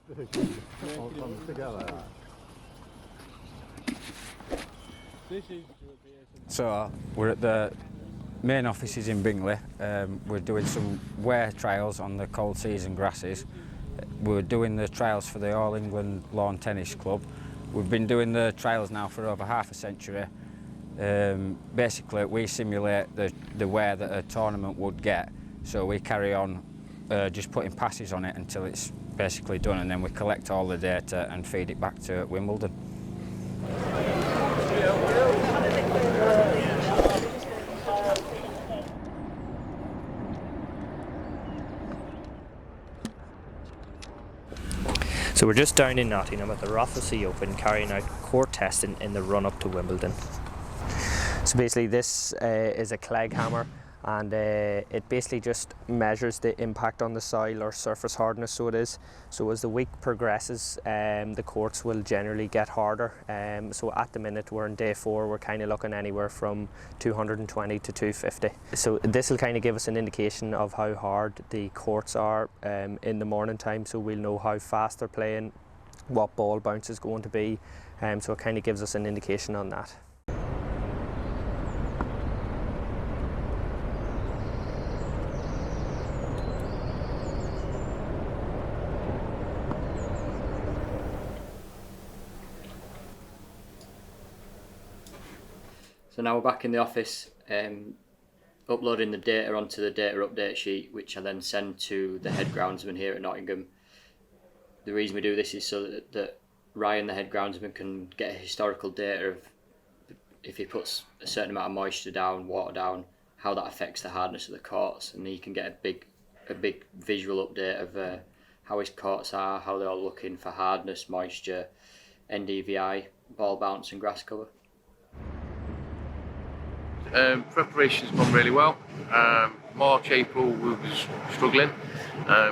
All come together. So we're at the main offices in Bingley. We're doing some wear trials on the cold season grasses. We're doing the trials for the All England Lawn Tennis Club. We've been doing the trials now for over half a century. Basically, we simulate the wear that a tournament would get. So we carry on just putting passes on it until it's basically done, and then we collect all the data and feed it back to Wimbledon. So we're just down in Nottingham at the Rothesay Open carrying out court testing in the run-up to Wimbledon. So basically this is a Clegg hammer, and it basically just measures the impact on the soil or surface hardness, so it is. So as the week progresses, the courts will generally get harder. So at the minute we're on day 4, we're kind of looking anywhere from 220 to 250. So this will kind of give us an indication of how hard the courts are in the morning time, so we'll know how fast they're playing, what ball bounce is going to be, so it kind of gives us an indication on that. So now we're back in the office, uploading the data onto the data update sheet, which I then send to the head groundsman here at Nottingham. The reason we do this is so that Ryan, the head groundsman, can get a historical data of if he puts a certain amount of moisture down, water down, how that affects the hardness of the courts, and he can get a big visual update of how his courts are, how they're all looking for hardness, moisture, NDVI, ball bounce and grass cover. Preparation's gone really well. March, April we was struggling,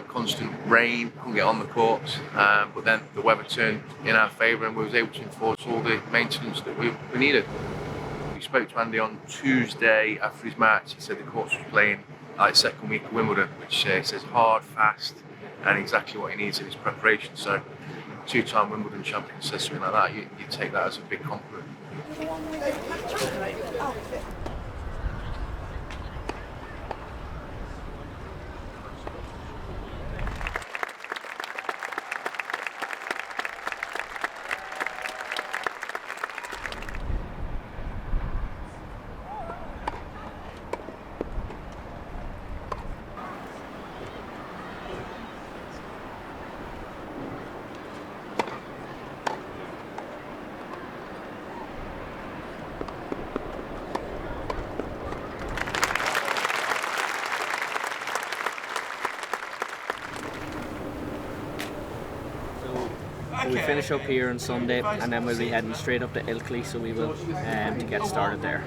constant rain, couldn't get on the courts, but then the weather turned in our favour and we was able to enforce all the maintenance that we needed. We spoke to Andy on Tuesday after his match. He said the courts was playing like second week of Wimbledon, which says hard, fast and exactly what he needs in his preparation. So 2-time Wimbledon champion says something like that, you take that as a big compliment. We finish up here on Sunday and then we'll be heading straight up to Ilkley, so we will to get started there.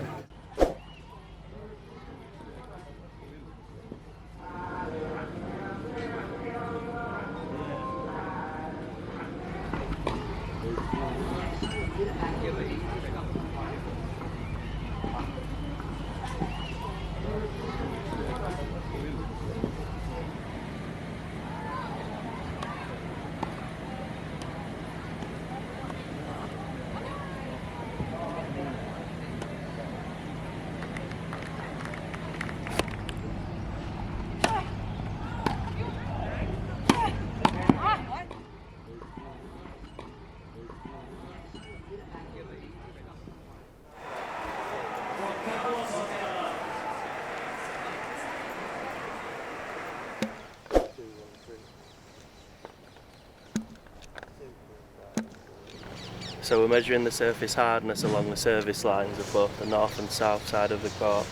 So we're measuring the surface hardness along the service lines of both the north and south side of the court.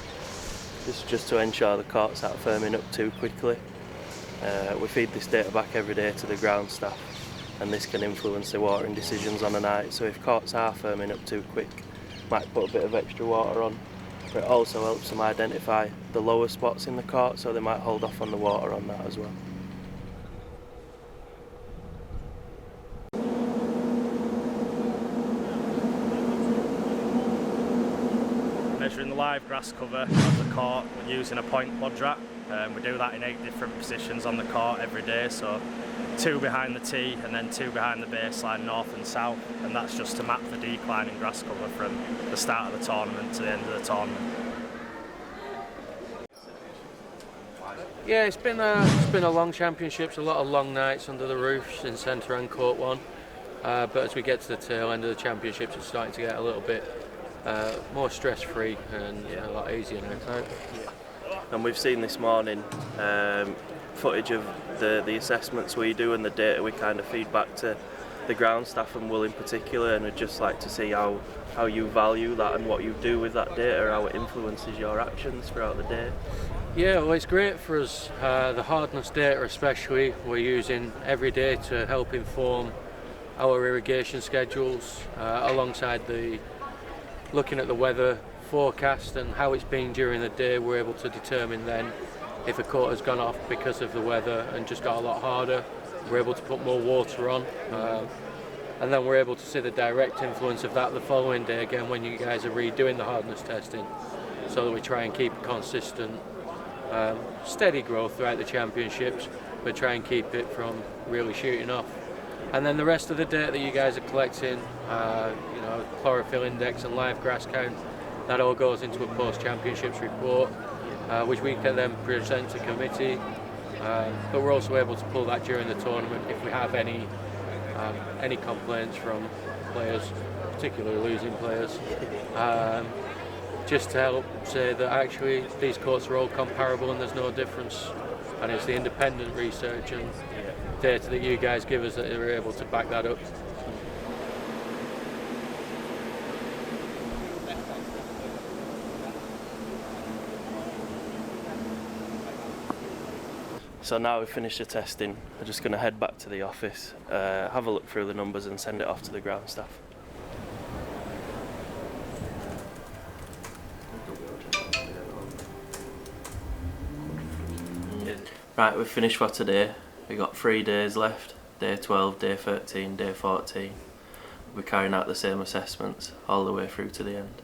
This is just to ensure the courts aren't firming up too quickly. We feed this data back every day to the ground staff, and this can influence the watering decisions on a night. So if courts are firming up too quick, might put a bit of extra water on. But it also helps them identify the lower spots in the court, so they might hold off on the water on that as well. Measuring the live grass cover of the court using a point quadrat. We do that in 8 different positions on the court every day, so 2 behind the tee and then 2 behind the baseline, north and south, and that's just to map the decline in grass cover from the start of the tournament to the end of the tournament. Yeah, it's been a long championships, a lot of long nights under the roof since Centre and Court 1. But as we get to the tail end of the championships, it's starting to get a little bit more stress-free and a lot easier now. And we've seen this morning footage of the assessments we do and the data we kind of feed back to the ground staff and Will in particular, and I'd just like to see how you value that and what you do with that data, how it influences your actions throughout the day. Yeah, well, it's great for us. The hardness data especially, we're using every day to help inform our irrigation schedules, alongside looking at the weather forecast and how it's been during the day. We're able to determine then if a court has gone off because of the weather and just got a lot harder. We're able to put more water on, and then we're able to see the direct influence of that the following day again when you guys are redoing the hardness testing, so that we try and keep a consistent steady growth throughout the championships, but try and keep it from really shooting off. And then the rest of the data that you guys are collecting, chlorophyll index and live grass count, that all goes into a post-championships report, which we can then present to committee. But we're also able to pull that during the tournament if we have any complaints from players, particularly losing players, just to help say that actually these courts are all comparable and there's no difference. And it's the independent research and data that you guys give us that are able to back that up. So now we've finished the testing, we're just going to head back to the office, have a look through the numbers and send it off to the ground staff. Right, we've finished for today. We've got 3 days left, day 12, day 13, day 14. We're carrying out the same assessments all the way through to the end.